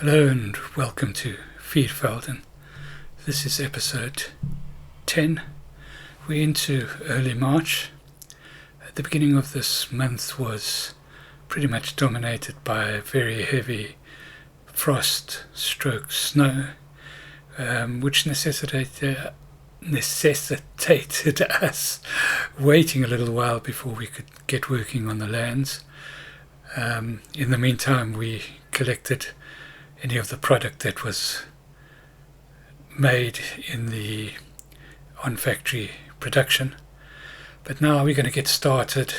Hello and welcome to Viervelden. This is episode 10. We're into early March. At the beginning of this month was pretty much dominated by very heavy frost stroke snow, which necessitated us waiting a little while before we could get working on the lands. In the meantime, we collected any of the product that was made in the on-factory production. But now we're going to get started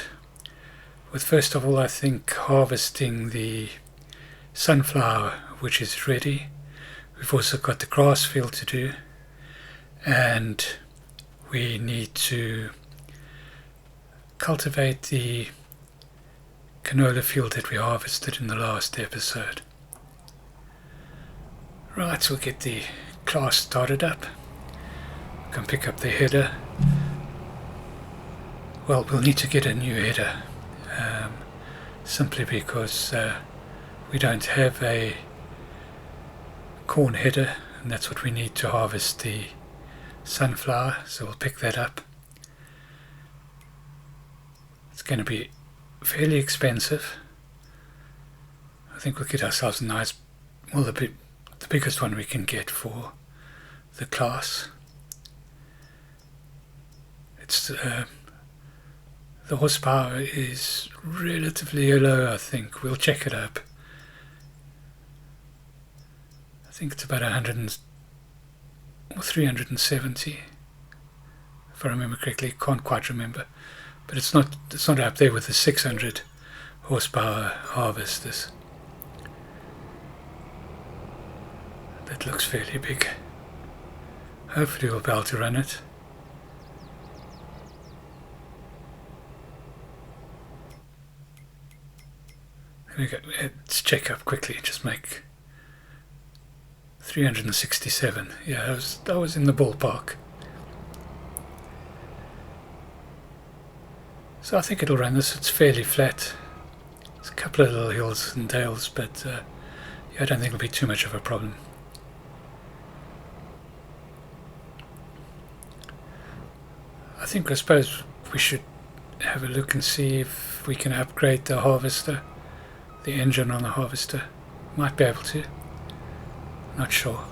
with, first of all, I think, harvesting the sunflower, which is ready. We've also got the grass field to do, and we need to cultivate the canola field that we harvested in the last episode. Right, so we'll get the class started up. We can pick up the header. Well, we'll need to get a new header, simply because we don't have a corn header, and that's what we need to harvest the sunflower, so we'll pick that up. It's going to be fairly expensive. I think we'll get ourselves a nice, well, the biggest one we can get for the class. It's the horsepower is relatively low, I think. We'll check it up. I think it's about 370, if I remember correctly. Can't quite remember, but it's not up there with the 600 horsepower harvesters. That looks fairly big. Hopefully we'll be able to run it. There we go. Let's check up quickly. Just make 367. Yeah, that was in the ballpark. So I think it'll run this. It's fairly flat. There's a couple of little hills and dales, but yeah, I don't think it'll be too much of a problem. I suppose we should have a look and see if we can upgrade the harvester, the engine on the harvester. Might be able to. Not sure.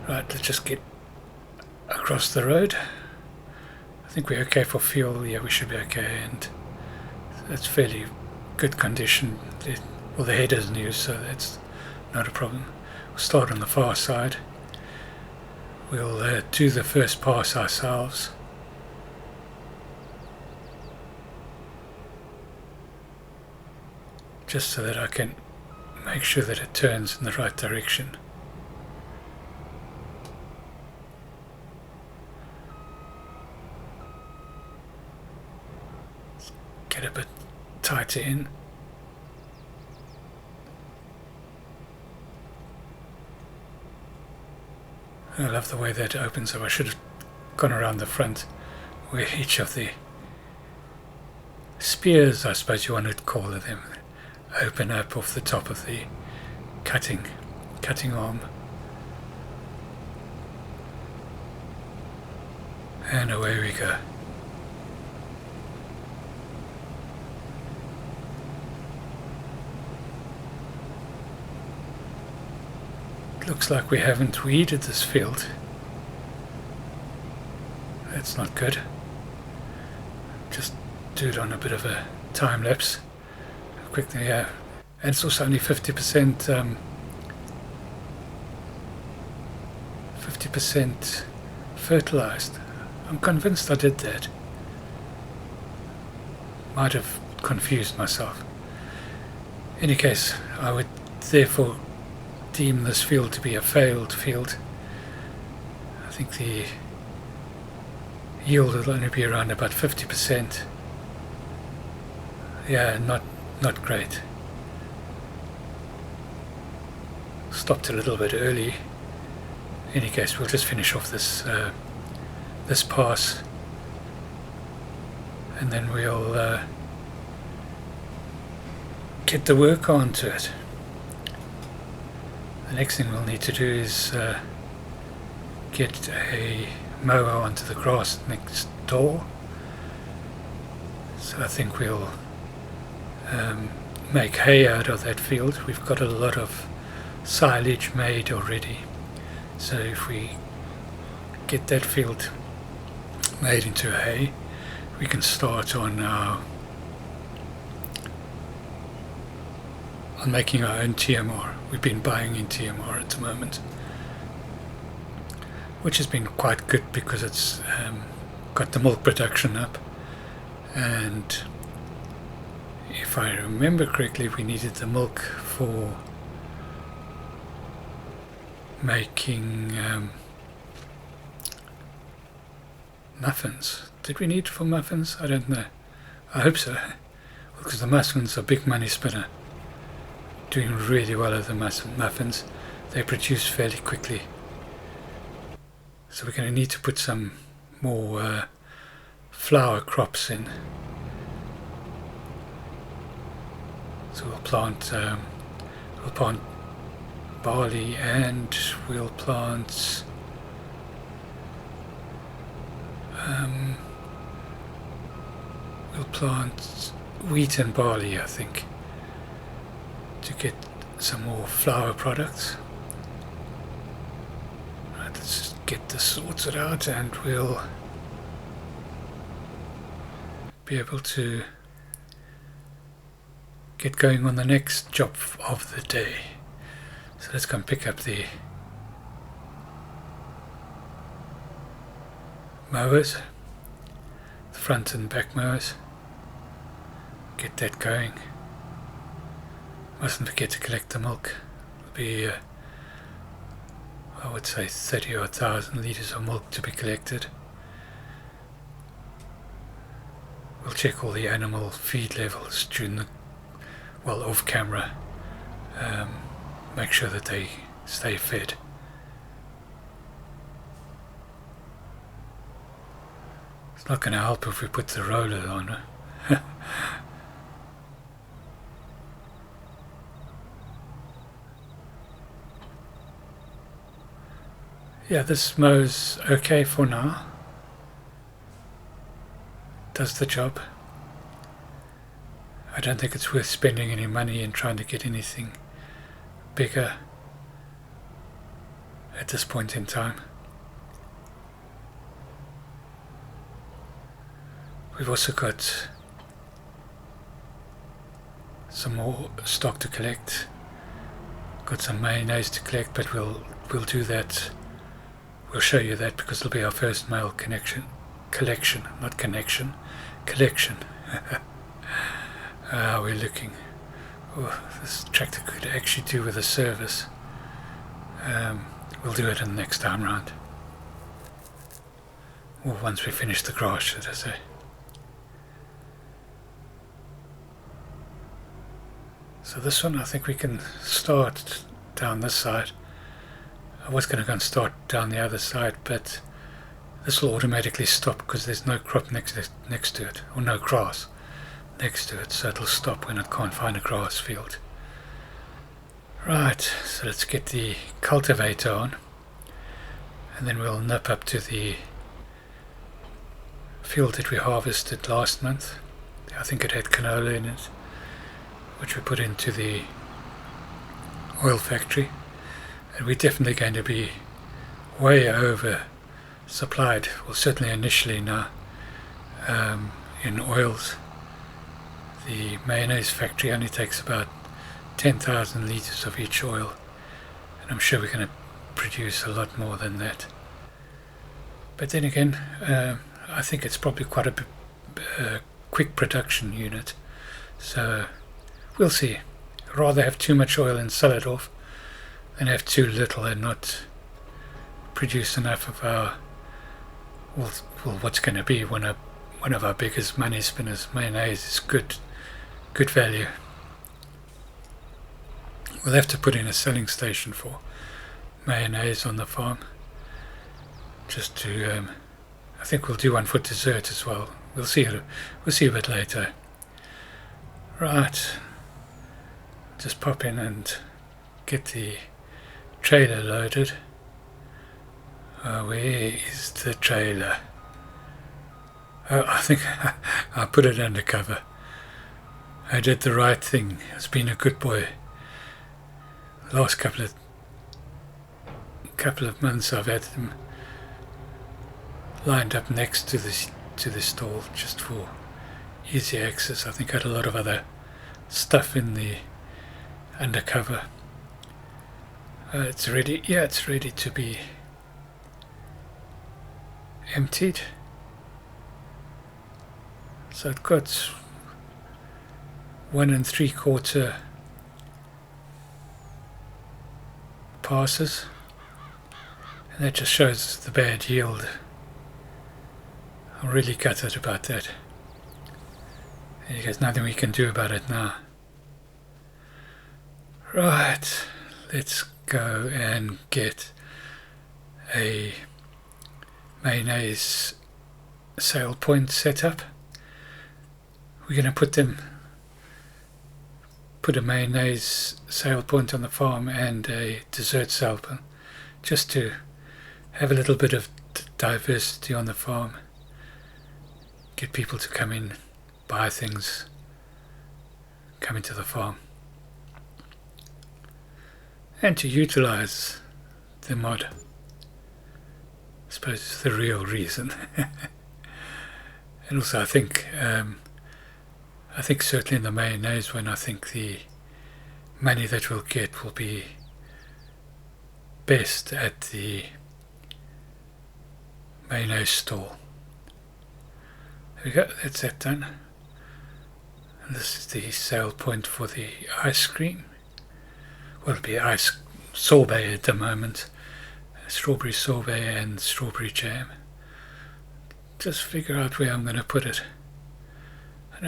Right, let's just get across the road. I think we're okay for fuel. Yeah, we should be okay, and that's fairly good condition. Well, the header's new, so that's not a problem. We'll start on the far side. We'll do the first pass ourselves. Just so that I can make sure that it turns in the right direction. Let's get a bit tighter in. I love the way that opens up. I should have gone around the front where each of the spears, I suppose you want to call them, open up off the top of the cutting arm. And away we go. Looks like we haven't weeded this field. That's not good. Just do it on a bit of a time lapse. Quickly, yeah. And it's also only 50% 50% fertilized. I'm convinced I did that. Might have confused myself. In any case, I would therefore deem this field to be a failed field. I think the yield will only be around about 50%. Yeah, not great. Stopped a little bit early. In any case, we'll just finish off this pass, and then we'll get the work onto it. The next thing we'll need to do is get a mower onto the grass next door. So I think we'll make hay out of that field. We've got a lot of silage made already, so if we get that field made into hay, we can start on making our own TMR. We've been buying in TMR at the moment, which has been quite good because it's got the milk production up, and if I remember correctly, we needed the milk for making muffins. Did we need it for muffins? I don't know. I hope so, because the muffins are big money spinner. Doing really well at the muffins. They produce fairly quickly. So we're going to need to put some more flower crops in. So we'll plant barley, and we'll plant wheat and barley, I think, to get some more flour products. Right, let's just get this sorted out and we'll be able to get going on the next job of the day. So let's go and pick up the mowers, the front and back mowers. Get that going. Mustn't forget to collect the milk. It'll be I would say 30,000 litres of milk to be collected. We'll check all the animal feed levels during the, well, off camera. Make sure that they stay fed. It's not going to help if we put the roller on. Yeah, this mow's okay for now. Does the job. I don't think it's worth spending any money in trying to get anything bigger at this point in time. We've also got some more stock to collect. Got some mayonnaise to collect, but we'll do that. We'll show you that because it'll be our first mail collection. We're looking. Oh, this tractor could actually do with a service. We'll do it in the next time round. Or once we finish the grass, should I say. So this one, I think we can start down this side. I was going to go and start down the other side, but this will automatically stop because there's no crop next to it, or no grass next to it, so it'll stop when it can't find a grass field. Right, so let's get the cultivator on, and then we'll nip up to the field that we harvested last month. I think it had canola in it, which we put into the oil factory. And we're definitely going to be way over supplied, well, certainly initially now, in oils. The mayonnaise factory only takes about 10,000 litres of each oil, and I'm sure we're going to produce a lot more than that. But then again, I think it's probably quite a quick production unit, so we'll see. I'd rather have too much oil and sell it off than have too little and not produce enough of our, well, what's going to be one of our biggest money spinners. Mayonnaise is good value. We'll have to put in a selling station for mayonnaise on the farm. Just to, I think we'll do one for dessert as well. We'll see a bit later. Right, just pop in and get the trailer loaded. Where is the trailer? Oh, I think I put it under cover. I did the right thing. It's been a good boy. The last couple of months I've had them lined up next to the stall just for easy access. I think I had a lot of other stuff in the undercover. It's ready. Yeah, it's ready to be emptied. So I've got 1 3/4 passes, and that just shows the bad yield. I'm really gutted about that. And there's nothing we can do about it now. Right, let's go and get a mayonnaise sale point set up. We're going to put a mayonnaise sale point on the farm and a dessert sale point, just to have a little bit of diversity on the farm, get people to come in, buy things, come into the farm, and to utilize the mod. I suppose it's the real reason. And also I think certainly in the mayonnaise one, I think the money that we'll get will be best at the mayonnaise stall. There we go, that's that done. And this is the sale point for the ice cream. Well, it'll be ice sorbet at the moment. Strawberry sorbet and strawberry jam. Just figure out where I'm going to put it. I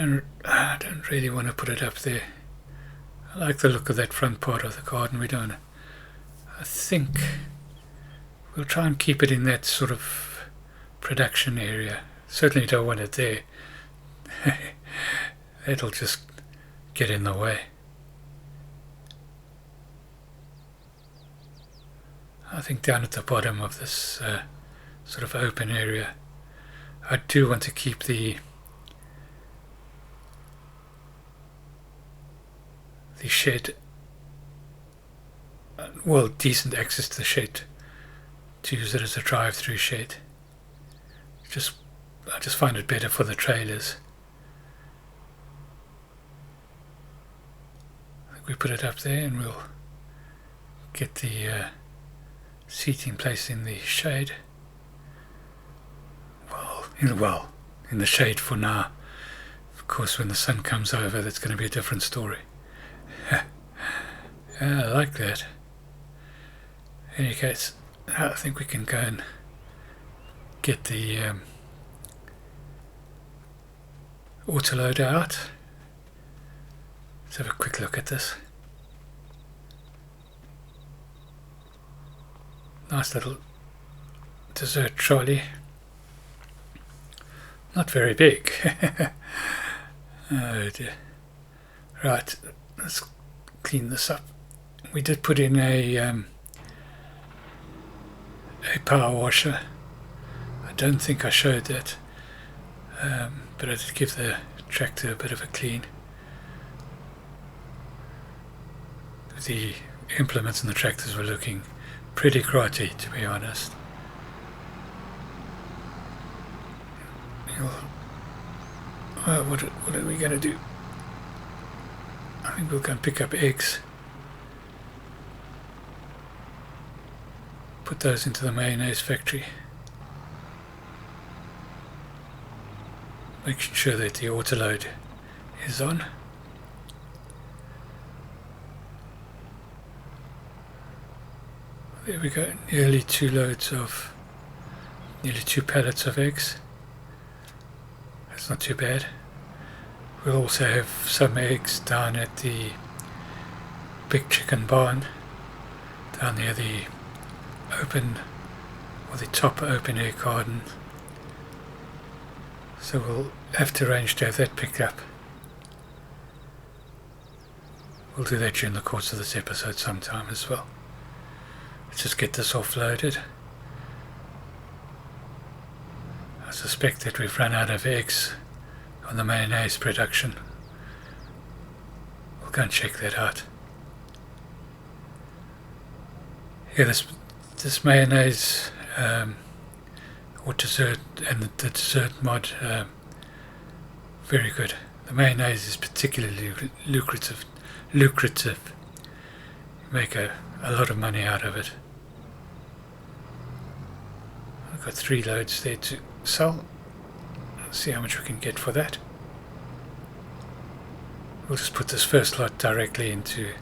don't really want to put it up there. I like the look of that front part of the garden. I think we'll try and keep it in that sort of production area. Certainly don't want it there. It'll just get in the way. I think down at the bottom of this sort of open area, I do want to keep the shed, well, decent access to the shed, to use it as a drive-through shed. I just find it better for the trailers. I think we put it up there, and we'll get the seating place in the shade. In the shade for now. Of course, when the sun comes over, that's going to be a different story. I like that. In any case, I think we can go and get the autoloader out. Let's have a quick look at this. Nice little dessert trolley. Not very big. Oh dear. Right, let's clean this up. We did put in a power washer. I don't think I showed that, but I did give the tractor a bit of a clean. The implements and the tractors were looking pretty grotty, to be honest. What are we going to do? I think we'll go and pick up eggs. Put those into the mayonnaise factory. Making sure that the autoload is on. There we go, nearly 2 pallets of eggs. That's not too bad. We'll also have some eggs down at the big chicken barn, down near the top open air garden. So we'll have to arrange to have that picked up. We'll do that during the course of this episode sometime as well. Let's just get this offloaded. I suspect that we've run out of eggs on the mayonnaise production. We'll go and check that out. Yeah, this mayonnaise or dessert, and the dessert mod, very good. The mayonnaise is particularly lucrative. You make a lot of money out of it. I've got 3 loads there to sell. Let's see how much we can get for that. We'll just put this first lot directly into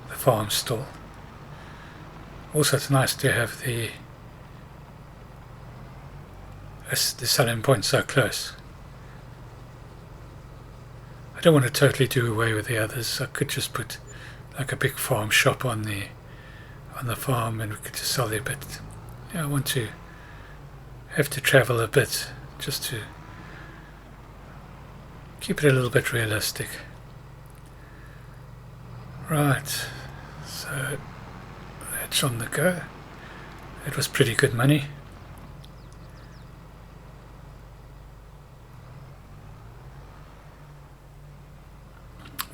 the farm stall. Also, it's nice to have the selling point so close. I don't want to totally do away with the others. I could just put like a big farm shop on the farm and we could just sell there, but yeah, I want to have to travel a bit just to keep it a little bit realistic. Right, so that's on the go. It was pretty good money.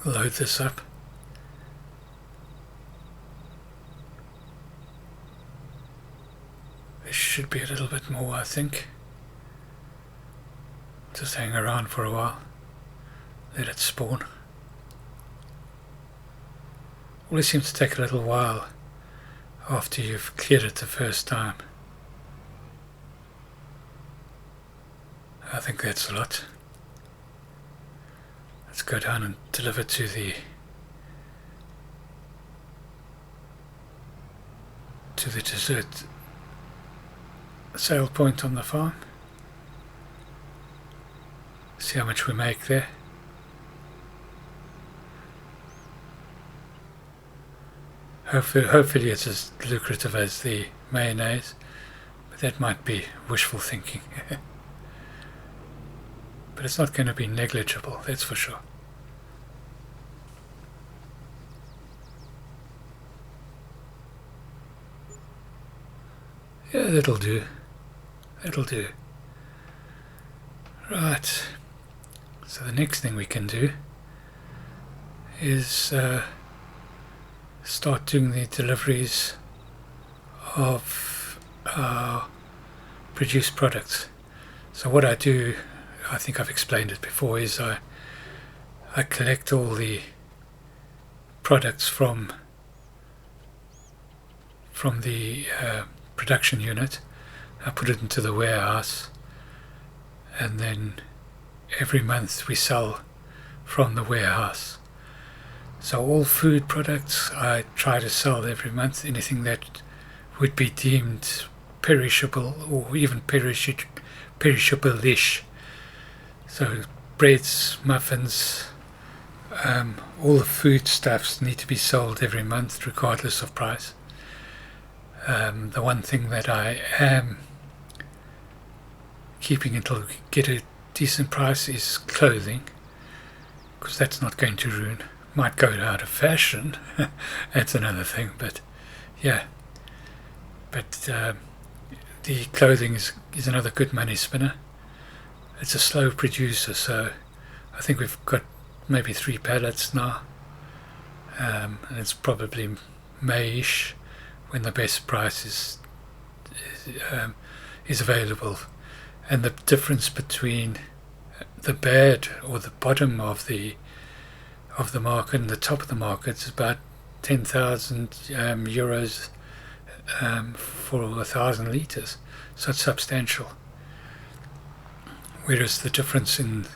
Load this up. There should be a little bit more, I think. Just hang around for a while. Let it spawn. Always seems to take a little while after you've cleared it the first time. I think that's a lot. Let's go down and deliver to the dessert sale point on the farm. See how much we make there. Hopefully it's as lucrative as the mayonnaise, but that might be wishful thinking. But it's not going to be negligible, that's for sure. Yeah, that'll do. That'll do. Right. So the next thing we can do is start doing the deliveries of our produced products. So what I do, I think I've explained it before, is I collect all the products from the production unit. I put it into the warehouse, and then every month we sell from the warehouse. So all food products I try to sell every month. Anything that would be deemed perishable or even perishable-ish. So breads, muffins, all the foodstuffs need to be sold every month regardless of price. The one thing that I am keeping until we get a decent price is clothing, because that's not going to ruin. Might go out of fashion, that's another thing, but yeah. But the clothing is another good money spinner. It's a slow producer, so I think we've got maybe 3 pallets now, and it's probably May-ish when the best price is available. And the difference between the bed or the bottom of the market and the top of the market is about 10,000 euros for 1,000 litres, so it's substantial. Whereas the difference in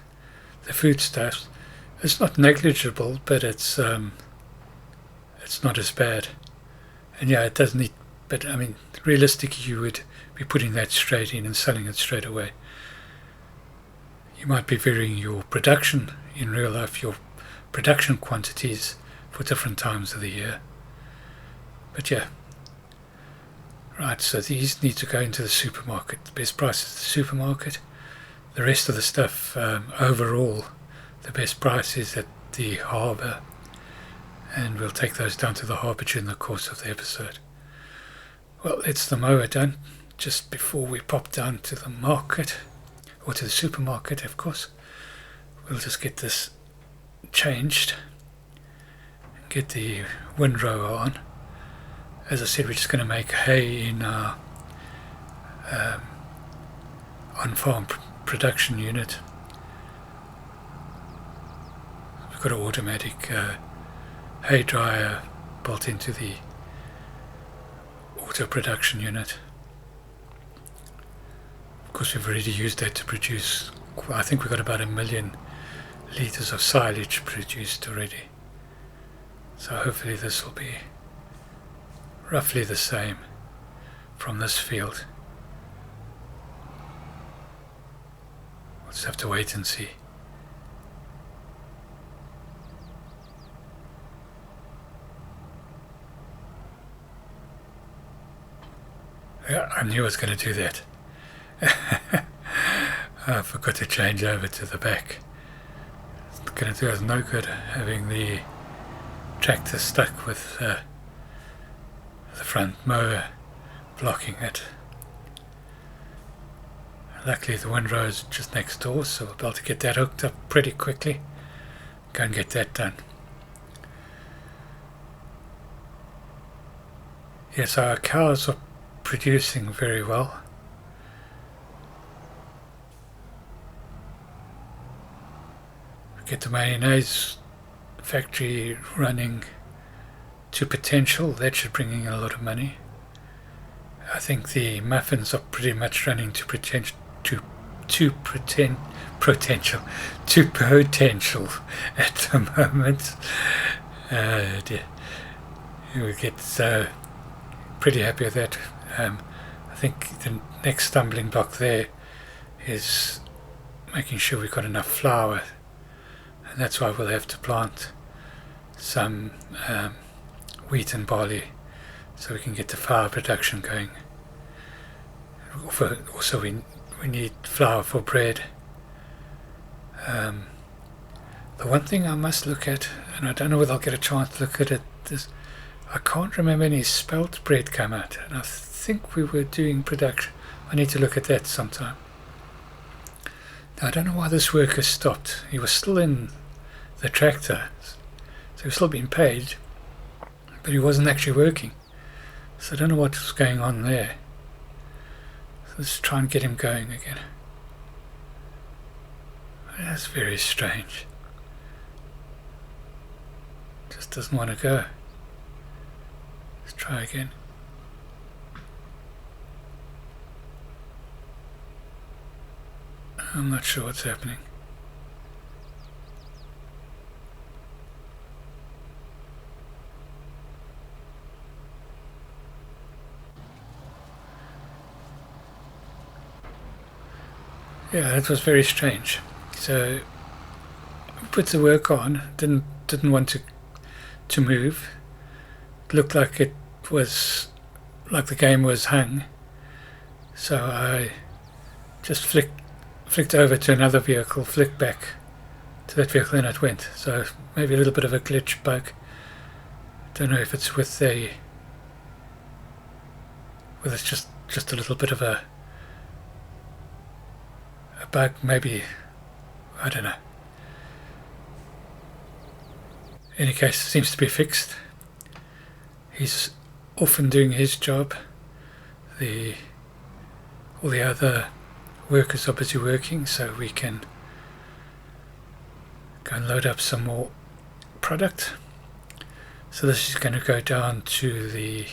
the foodstuffs, it's not negligible, but it's not as bad. And yeah, it does need, but I mean, realistically, you would be putting that straight in and selling it straight away. You might be varying your production in real life, your production quantities for different times of the year. But yeah. Right, so these need to go into the supermarket. The best price is the supermarket. The rest of the stuff, overall, the best price is at the harbour. And we'll take those down to the harbour during the course of the episode. Well, it's the mower done just before we pop down to the market, or to the supermarket, of course. We'll just get this changed, get the windrower on. As I said, we're just going to make hay in our on-farm production unit. We've got an automatic hay dryer built into the auto production unit. Of course, we've already used that to produce, I think we've got about 1 million litres of silage produced already. So hopefully this will be roughly the same from this field. We'll just have to wait and see. Yeah, I knew I was going to do that. I forgot to change over to the back. It's going to do us no good having the tractor stuck with the front mower blocking it. Luckily the windrow is just next door, so we'll be able to get that hooked up pretty quickly. Go and get that done. Yes, our cows are producing very well. Get the mayonnaise factory running to potential. That should bring in a lot of money. I think the muffins are pretty much running to potential at the moment. Dear. We get pretty happy with that. I think the next stumbling block there is making sure we've got enough flour, and that's why we'll have to plant some wheat and barley so we can get the flour production going. Also we need flour for bread. The one thing I must look at, and I don't know whether I'll get a chance to look at it, is I can't remember any spelt bread come out, and I think we were doing production. I need to look at that sometime. Now, I don't know why this worker stopped. He was still in the tractor, so he was still being paid, but he wasn't actually working. So I don't know what was going on there. So let's try and get him going again. That's very strange. Just doesn't want to go. Let's try again. I'm not sure what's happening. Yeah, that was very strange. So we put the work on, didn't want to move. It looked like it was like the game was hung. So I just flicked over to another vehicle, flicked back to that vehicle, and it went. So maybe a little bit of a glitch bug. Don't know if it's with whether it's just a little bit of a bug, maybe, I don't know. In any case, it seems to be fixed. He's often doing his job. All the other workers are busy working, so we can go and load up some more product. So this is going to go down to the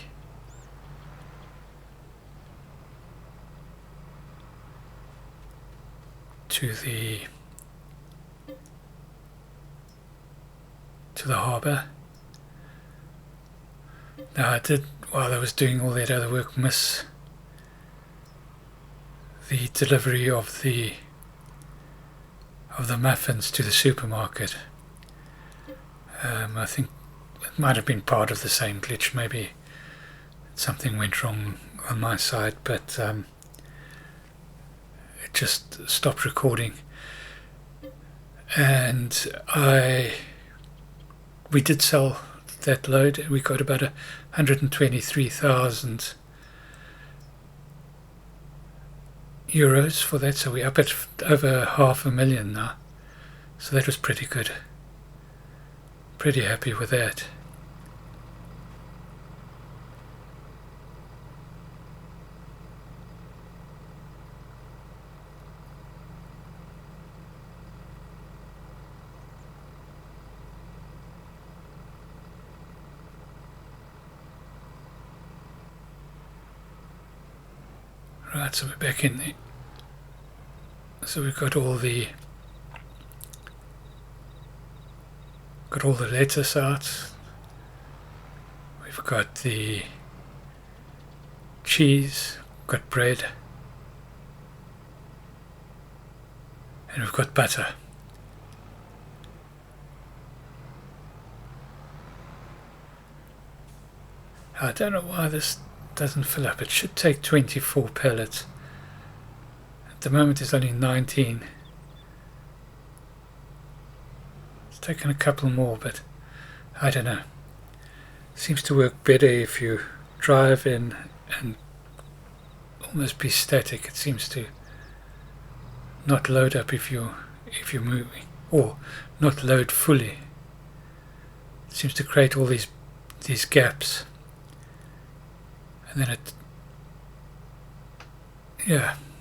harbour. Now I did, while I was doing all that other work, miss the delivery of the muffins to the supermarket. I think it might have been part of the same glitch. Maybe something went wrong on my side, but it just stopped recording. And we did sell that load. We got about 123,000 euros for that, so we're up at over 500,000 now. So that was pretty good. Pretty happy with that. Right, so we're back in there. So we've got all the lettuce out. We've got the cheese, got bread, and we've got butter. I don't know why this doesn't fill up. It should take 24 pellets. At the moment it's only 19. It's taken a couple more, but I don't know. Seems to work better if you drive in and almost be static. It seems to not load up if you're moving, or not load fully. It seems to create all these gaps, and then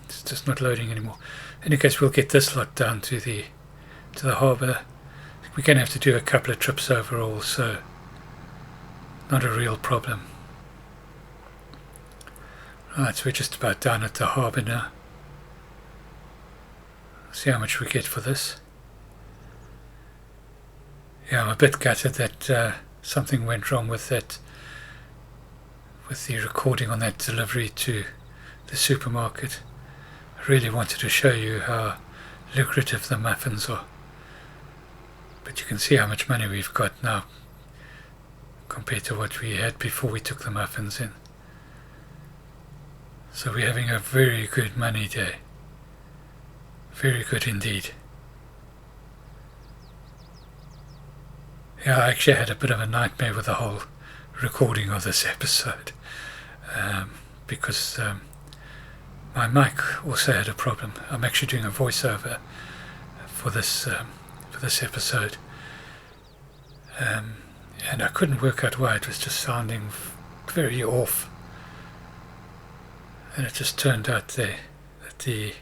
it's just not loading anymore. In any case, we'll get this lot down to the harbour. We're going to have to do a couple of trips overall, so not a real problem. Right, so we're just about down at the harbour now. See how much we get for this. Yeah, I'm a bit gutted that something went wrong with that, with the recording on that delivery to the supermarket. I really wanted to show you how lucrative the muffins are. But you can see how much money we've got now compared to what we had before we took the muffins in. So we're having a very good money day. Very good indeed. Yeah, I actually had a bit of a nightmare with the whole recording of this episode because my mic also had a problem. I'm actually doing a voiceover for this episode, and I couldn't work out why. It was just sounding very off, and it just turned out that the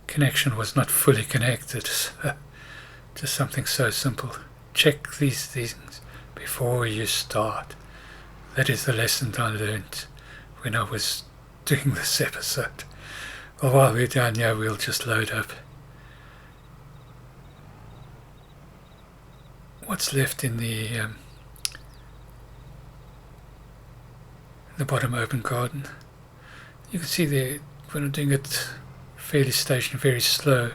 connection was not fully connected. Just something so simple. Check these things before you start. That is the lesson I learned when I was doing this episode. Well, while we're down here, we'll just load up what's left in the bottom open garden. You can see there, when I'm doing it fairly stationary, very slow, it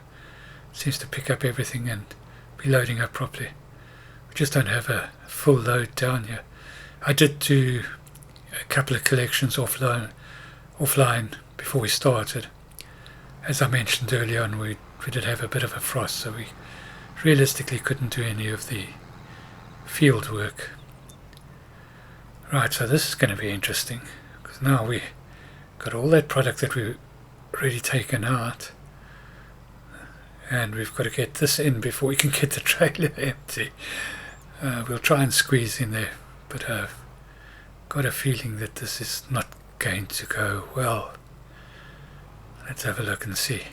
seems to pick up everything and be loading up properly. We just don't have a full load down here. I did do a couple of collections offline before we started. As I mentioned earlier on, we did have a bit of a frost, so we realistically couldn't do any of the field work. Right, so this is going to be interesting, because now we got all that product that we've already taken out, and we've got to get this in before we can get the trailer empty. We'll try and squeeze in there, but I've got a feeling that this is not going to go well. Let's have a look and see.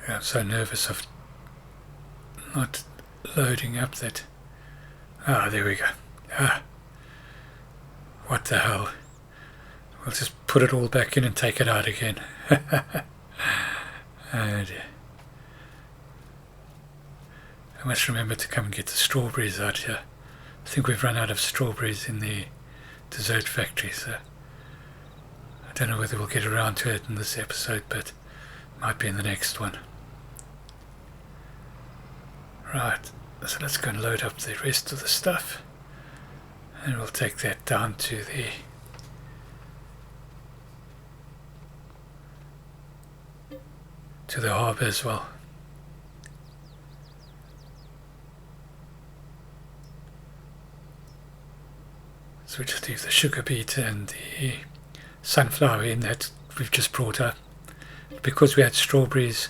I'm so nervous of not loading up that. There we go. What the hell? We'll just put it all back in and take it out again. Oh dear. I must remember to come and get the strawberries out here. I think we've run out of strawberries in the dessert factory, so I don't know whether we'll get around to it in this episode, but might be in the next one. Right, so let's go and load up the rest of the stuff, and we'll take that down to the harbour as well. So we just leave the sugar beet and the sunflower in that we've just brought up. Because we had strawberries,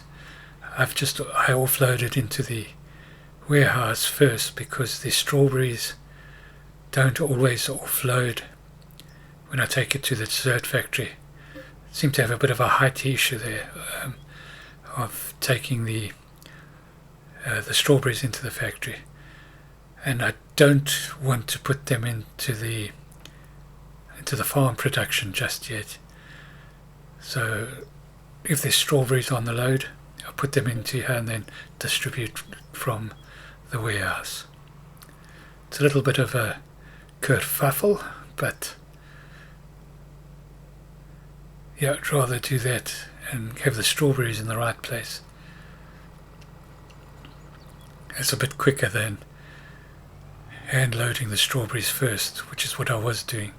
I offloaded into the warehouse first, because the strawberries don't always offload when I take it to the dessert factory. Seem to have a bit of a height issue there, of taking the strawberries into the factory, and I don't want to put them into the farm production just yet. So if there's strawberries on the load, I'll put them into here and then distribute from the warehouse. It's a little bit of a kerfuffle, but yeah, I'd rather do that and have the strawberries in the right place. It's a bit quicker than hand loading the strawberries first, which is what I was doing,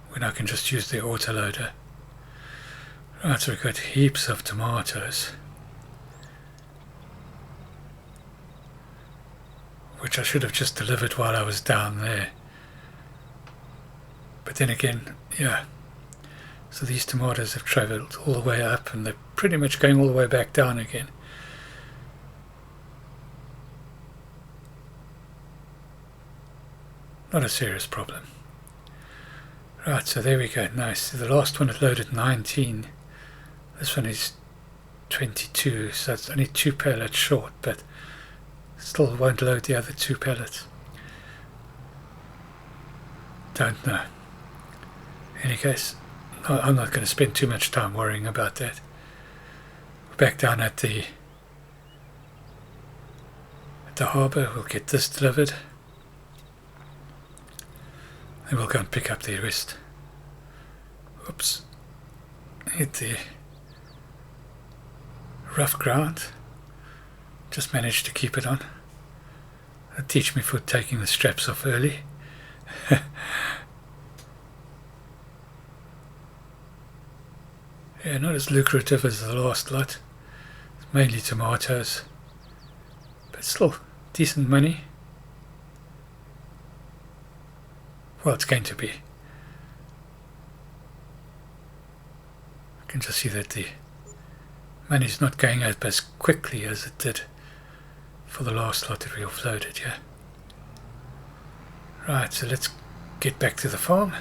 when I can just use the autoloader. Right, so we've got heaps of tomatoes, which I should have just delivered while I was down there. But then again, yeah, so these tomatoes have travelled all the way up and they're pretty much going all the way back down again. Not a serious problem. Right, so there we go, nice. The last one had loaded 19. This one is 22, so it's only 2 pallets short, but still won't load the other 2 pallets. Don't know. In any case, I'm not going to spend too much time worrying about that. We're back down at the harbour. We'll get this delivered, and we'll go and pick up the rest. Oops. Hit the rough ground. Just managed to keep it on. That'll teach me for taking the straps off early. Yeah, not as lucrative as the last lot. It's mainly tomatoes, but still decent money. Well, it's going to be. I can just see that the money's not going up as quickly as it did for the last lot that we offloaded, yeah. Right, so let's get back to the farm.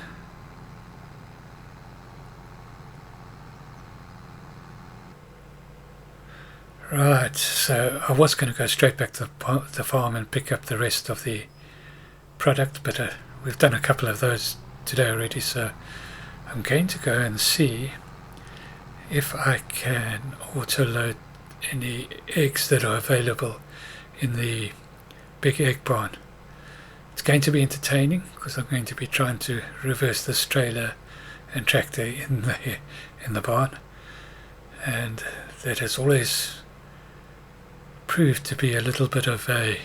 Right, so I was going to go straight back to the farm and pick up the rest of the product, but we've done a couple of those today already, so I'm going to go and see if I can auto-load any eggs that are available in the big egg barn. It's going to be entertaining because I'm going to be trying to reverse this trailer and tractor in the barn, and that has always proved to be a little bit of a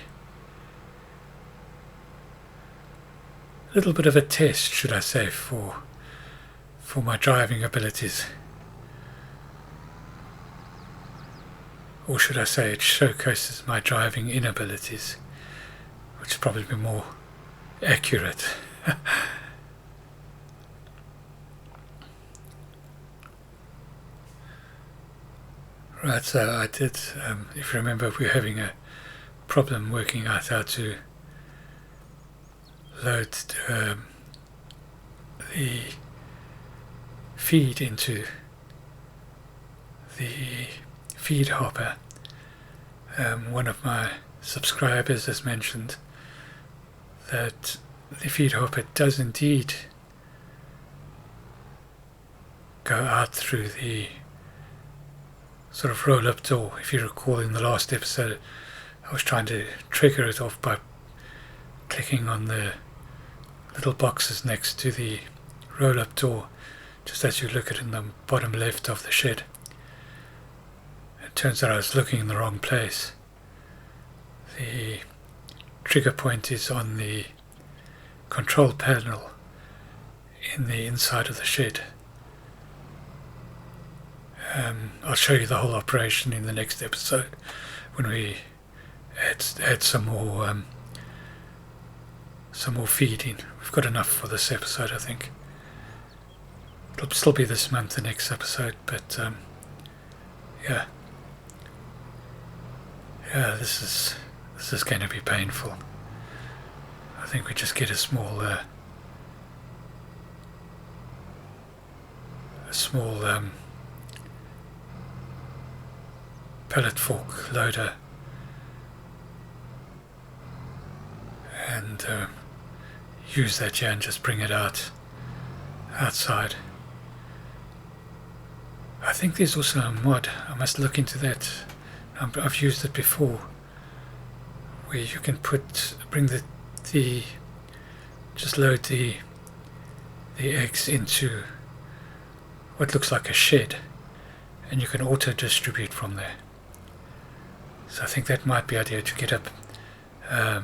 test, should I say, for my driving abilities. Or should I say it showcases my driving inabilities, which would probably be more accurate. Right, so I did, if you remember, we were having a problem working out how to load the feed into the feed hopper. One of my subscribers has mentioned that the feed hopper does indeed go out through the sort of roll-up door. If you recall, in the last episode I was trying to trigger it off by clicking on the little boxes next to the roll-up door, just as you look at it in the bottom left of the shed. It turns out I was looking in the wrong place. The trigger point is on the control panel in the inside of the shed. I'll show you the whole operation in the next episode when we add some more some more feed in. We've got enough for this episode, I think. It'll still be this month, the next episode, but yeah, this is going to be painful. I think we just get a small pellet fork loader and use that here and just bring it outside. I think there's also a mod, I must look into that. I've used it before, where you can bring the just load the eggs into what looks like a shed, and you can auto distribute from there. So I think that might be ideal to get up a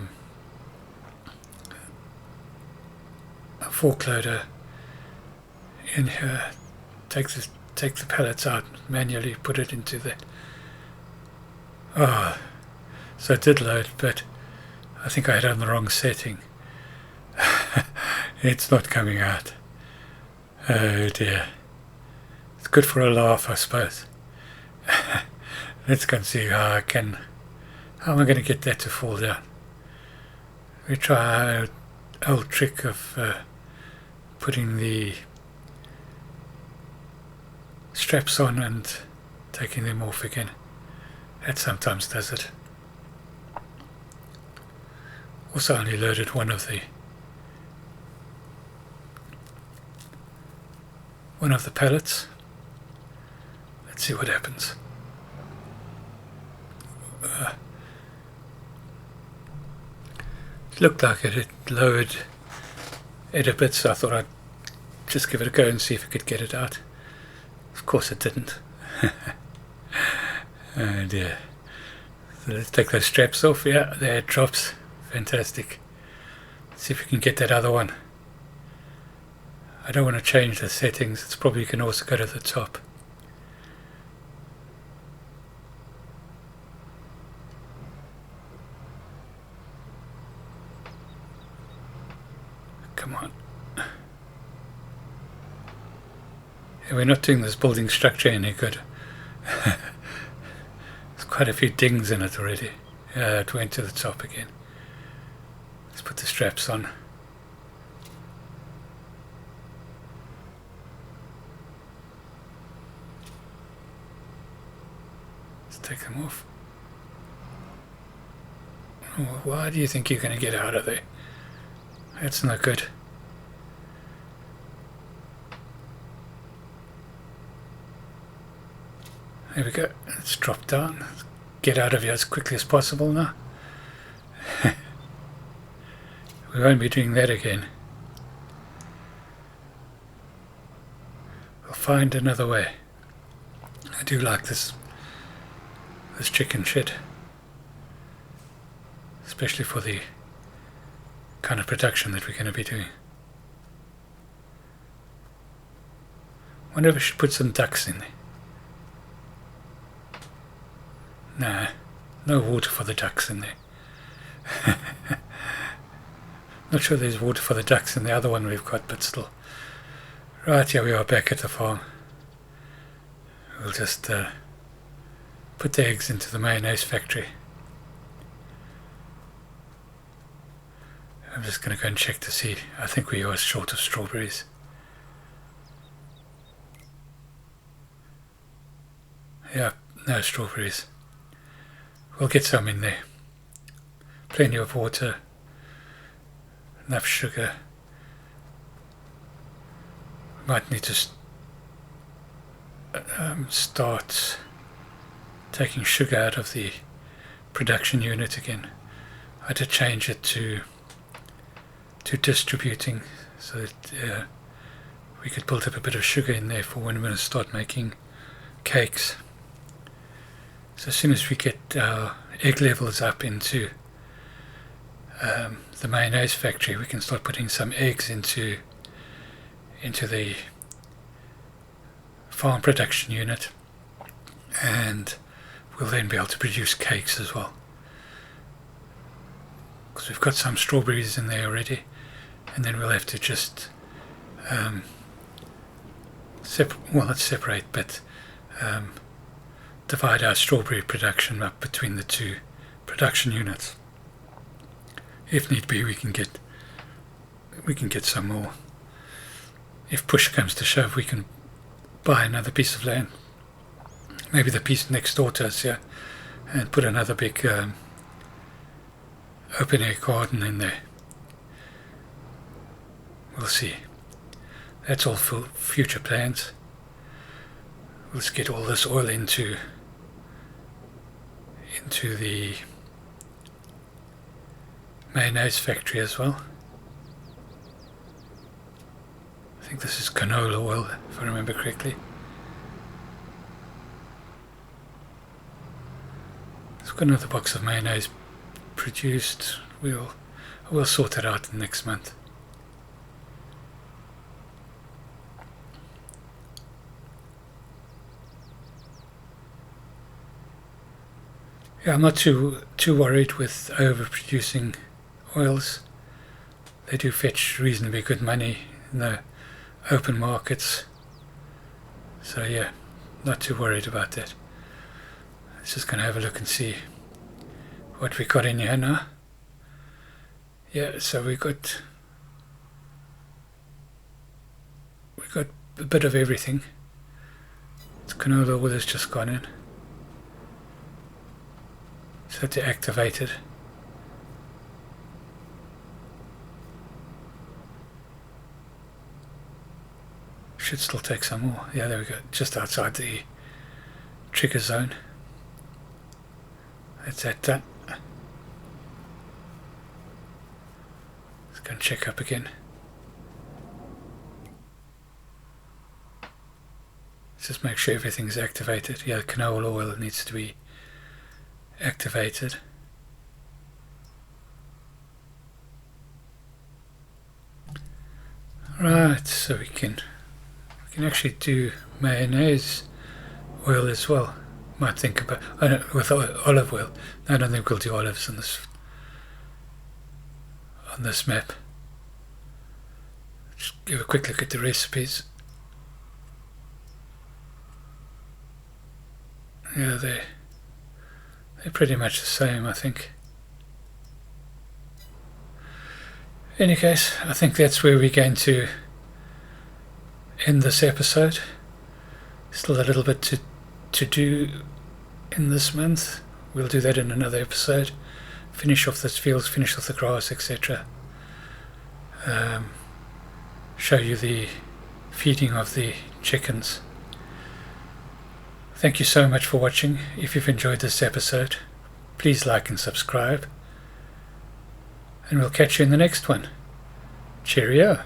fork loader in here, take the pellets out manually, put it into the so it did load, but I think I had it on the wrong setting. It's not coming out. Oh dear. It's good for a laugh, I suppose. Let's go and see how am I going to get that to fall down. We try our old trick of putting the straps on and taking them off again. That sometimes does it. Also only loaded one of the pellets. Let's see what happens. It looked like it had lowered it a bit, so I thought I'd just give it a go and see if I could get it out. Of course it didn't. Oh dear. So let's take those straps off. Yeah, there it drops. Fantastic. Let's see if we can get that other one. I don't want to change the settings. It's probably you can also go to the top. Come on. Yeah, we're not doing this building structure any good. There's quite a few dings in it already. It went to the top again. Let's put the straps on. Let's take them off. Oh, why do you think you're going to get out of there? That's not good. There we go. Let's drop down. Let's get out of here as quickly as possible now. We won't be doing that again. We'll find another way. I do like this chicken shit, especially for the kind of production that we're going to be doing. Wonder if we should put some ducks in there. Nah, no water for the ducks in there. Not sure there's water for the ducks in the other one we've got, but still. Right, here we are back at the farm. We'll just put the eggs into the mayonnaise factory. I'm just going to go and check to see. I think we are short of strawberries. Yeah, no strawberries. We'll get some in there. Plenty of water. Enough sugar. We might need to start taking sugar out of the production unit again. I had to change it to distributing so that we could build up a bit of sugar in there for when we're going to start making cakes. So as soon as we get our egg levels up into the mayonnaise factory, we can start putting some eggs into the farm production unit, and we'll then be able to produce cakes as well. because we've got some strawberries in there already, and then we'll have to just not separate, but divide our strawberry production up between the two production units. If need be, we can get some more. If push comes to shove, we can buy another piece of land, maybe the piece next door to us here, and put another big open air garden in there. We'll see. That's all for future plans. Let's get all this oil into the mayonnaise factory as well. I think this is canola oil, if I remember correctly. I've got another box of mayonnaise produced. We'll sort it out next month. Yeah, I'm not too worried with overproducing oils. They do fetch reasonably good money in the open markets. So yeah, not too worried about that. Let's just gonna have a look and see what we got in here now. Yeah, so we got a bit of everything. The canola oil has just gone in. So to activate it, should still take some more. Yeah, there we go, just outside the trigger zone. That's that done. Let's go and check up again. Let's just make sure everything's activated. Yeah, the canola oil needs to be activated. Right, so we can actually do mayonnaise oil as well. Might think about with olive oil. No, I don't think we'll do olives on this map. Just give a quick look at the recipes. Yeah, they're pretty much the same, I think. In any case, I think that's where we're going to end this episode. Still a little bit to do in this month. We'll do that in another episode. Finish off this fields, finish off the grass, etc. Show you the feeding of the chickens. Thank you so much for watching. If you've enjoyed this episode, please like and subscribe. And we'll catch you in the next one. Cheerio.